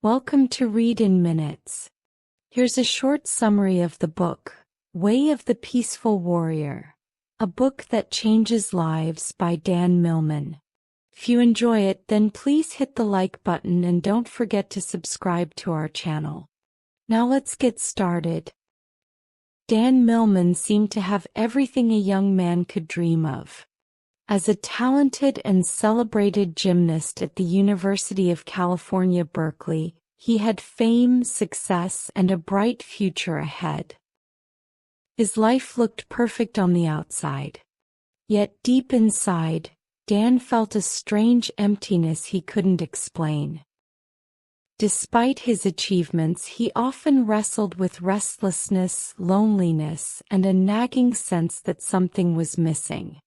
Welcome to Read in Minutes. Here's a short summary of the book, Way of the Peaceful Warrior, a book that changes lives by Dan Millman. If you enjoy it, then please hit the like button and don't forget to subscribe to our channel. Now let's get started. Dan Millman seemed to have everything a young man could dream of. As a talented and celebrated gymnast at the University of California, Berkeley, he had fame, success, and a bright future ahead. His life looked perfect on the outside. Yet deep inside, Dan felt a strange emptiness he couldn't explain. Despite his achievements, he often wrestled with restlessness, loneliness, and a nagging sense that something was missing.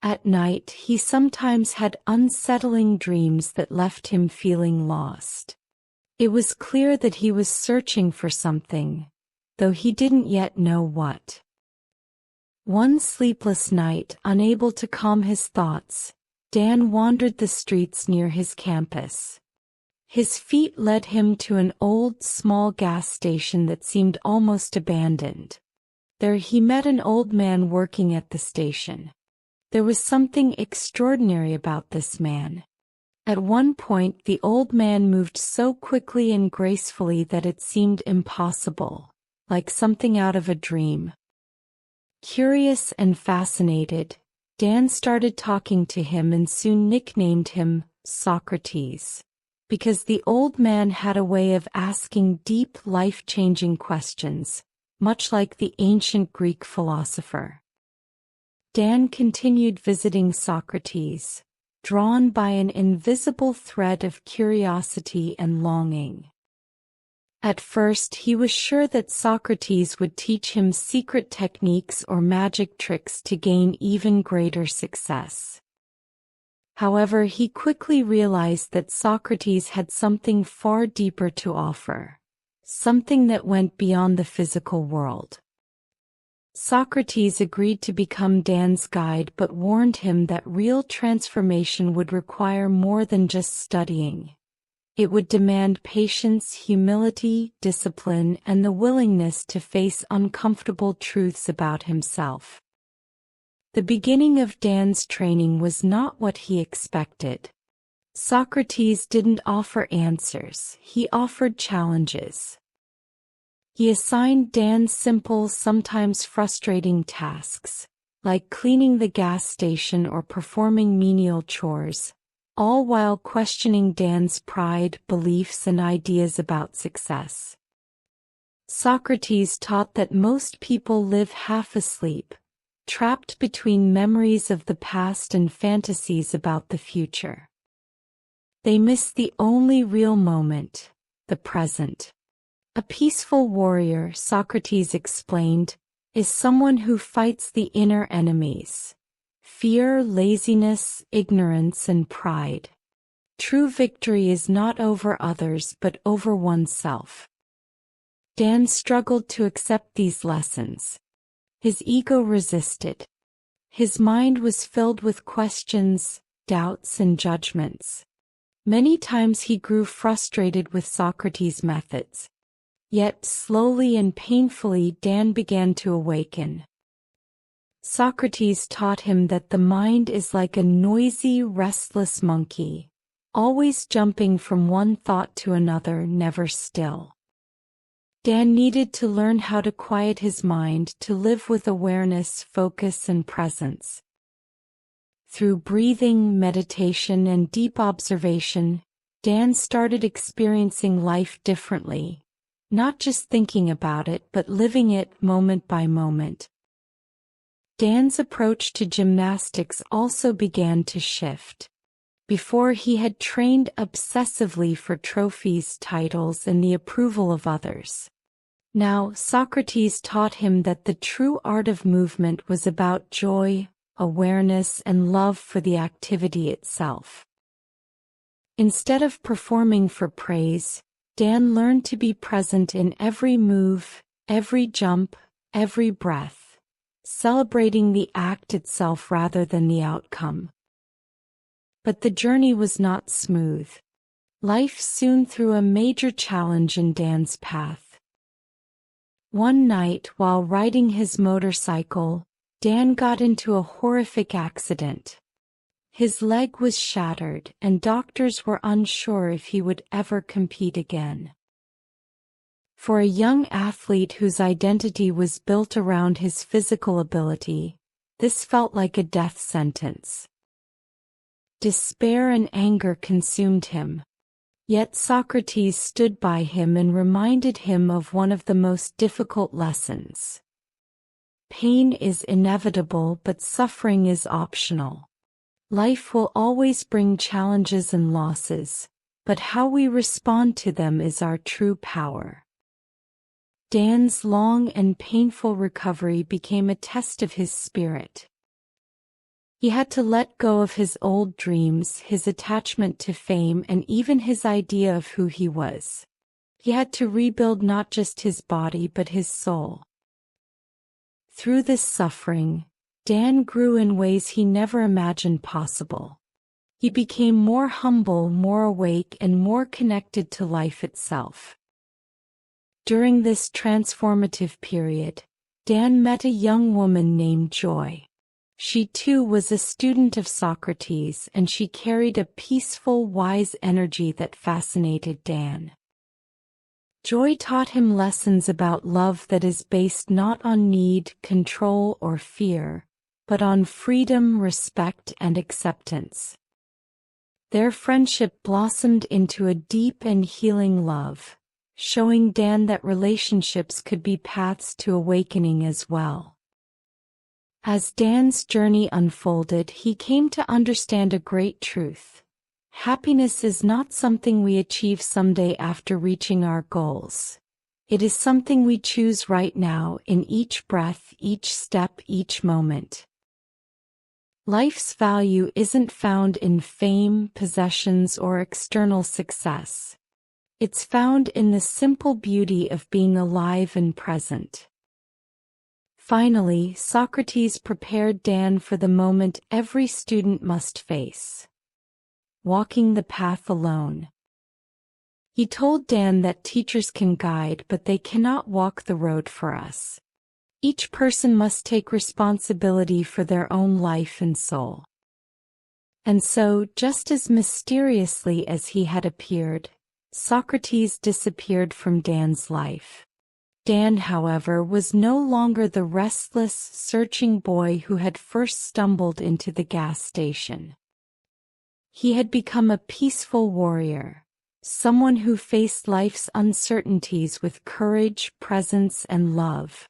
At night, he sometimes had unsettling dreams that left him feeling lost. It was clear that he was searching for something, though he didn't yet know what. One sleepless night, unable to calm his thoughts, Dan wandered the streets near his campus. His feet led him to an old, small gas station that seemed almost abandoned. There he met an old man working at the station. There was something extraordinary about this man. At one point, the old man moved so quickly and gracefully that it seemed impossible, like something out of a dream. Curious and fascinated, Dan started talking to him and soon nicknamed him Socrates, because the old man had a way of asking deep, life-changing questions, much like the ancient Greek philosopher. Dan continued visiting Socrates, drawn by an invisible thread of curiosity and longing. At first, he was sure that Socrates would teach him secret techniques or magic tricks to gain even greater success. However, he quickly realized that Socrates had something far deeper to offer, something that went beyond the physical world. Socrates agreed to become Dan's guide but warned him that real transformation would require more than just studying. It would demand patience, humility, discipline, and the willingness to face uncomfortable truths about himself. The beginning of Dan's training was not what he expected. Socrates didn't offer answers, he offered challenges. He assigned Dan simple, sometimes frustrating tasks, like cleaning the gas station or performing menial chores, all while questioning Dan's pride, beliefs, and ideas about success. Socrates taught that most people live half asleep, trapped between memories of the past and fantasies about the future. They miss the only real moment, the present. A peaceful warrior, Socrates explained, is someone who fights the inner enemies: fear, laziness, ignorance, and pride. True victory is not over others but over oneself. Dan struggled to accept these lessons. His ego resisted. His mind was filled with questions, doubts, and judgments. Many times he grew frustrated with Socrates' methods. Yet slowly and painfully Dan began to awaken. Socrates taught him that the mind is like a noisy, restless monkey, always jumping from one thought to another, never still. Dan needed to learn how to quiet his mind, to live with awareness, focus, and presence. Through breathing, meditation, and deep observation, Dan started experiencing life differently. Not just thinking about it, but living it moment by moment. Dan's approach to gymnastics also began to shift. Before, he had trained obsessively for trophies, titles, and the approval of others. Now, Socrates taught him that the true art of movement was about joy, awareness, and love for the activity itself. Instead of performing for praise, Dan learned to be present in every move, every jump, every breath, celebrating the act itself rather than the outcome. But the journey was not smooth. Life soon threw a major challenge in Dan's path. One night, while riding his motorcycle, Dan got into a horrific accident. His leg was shattered, and doctors were unsure if he would ever compete again. For a young athlete whose identity was built around his physical ability, this felt like a death sentence. Despair and anger consumed him. Yet Socrates stood by him and reminded him of one of the most difficult lessons. Pain is inevitable, but suffering is optional. Life will always bring challenges and losses, but how we respond to them is our true power. Dan's long and painful recovery became a test of his spirit. He had to let go of his old dreams, his attachment to fame, and even his idea of who he was. He had to rebuild not just his body but his soul. Through this suffering, Dan grew in ways he never imagined possible. He became more humble, more awake, and more connected to life itself. During this transformative period, Dan met a young woman named Joy. She too was a student of Socrates, and she carried a peaceful, wise energy that fascinated Dan. Joy taught him lessons about love that is based not on need, control, or fear, but on freedom, respect, and acceptance. Their friendship blossomed into a deep and healing love, showing Dan that relationships could be paths to awakening as well. As Dan's journey unfolded, he came to understand a great truth. Happiness is not something we achieve someday after reaching our goals. It is something we choose right now, in each breath, each step, each moment. Life's value isn't found in fame, possessions, or external success. It's found in the simple beauty of being alive and present. Finally, Socrates prepared Dan for the moment every student must face: walking the path alone. He told Dan that teachers can guide, but they cannot walk the road for us. Each person must take responsibility for their own life and soul. And so, just as mysteriously as he had appeared, Socrates disappeared from Dan's life. Dan, however, was no longer the restless, searching boy who had first stumbled into the gas station. He had become a peaceful warrior, someone who faced life's uncertainties with courage, presence, and love.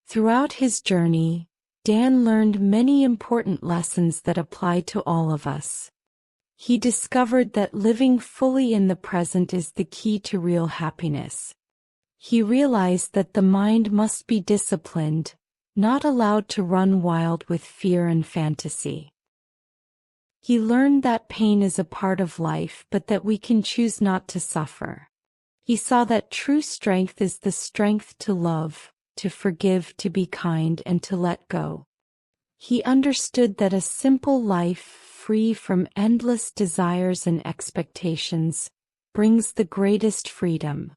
Throughout his journey, Dan learned many important lessons that apply to all of us. He discovered that living fully in the present is the key to real happiness. He realized that the mind must be disciplined, not allowed to run wild with fear and fantasy. He learned that pain is a part of life, but that we can choose not to suffer. He saw that true strength is the strength to love, to forgive, to be kind, and to let go. He understood that a simple life, free from endless desires and expectations, brings the greatest freedom.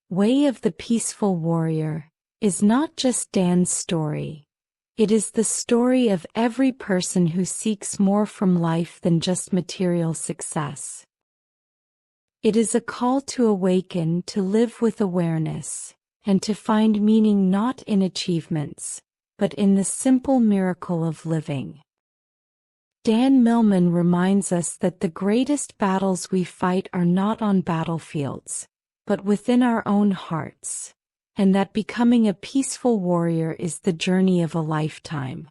Way of the Peaceful Warrior is not just Dan's story. It is the story of every person who seeks more from life than just material success. It is a call to awaken, to live with awareness, and to find meaning not in achievements, but in the simple miracle of living. Dan Millman reminds us that the greatest battles we fight are not on battlefields, but within our own hearts, and that becoming a peaceful warrior is the journey of a lifetime.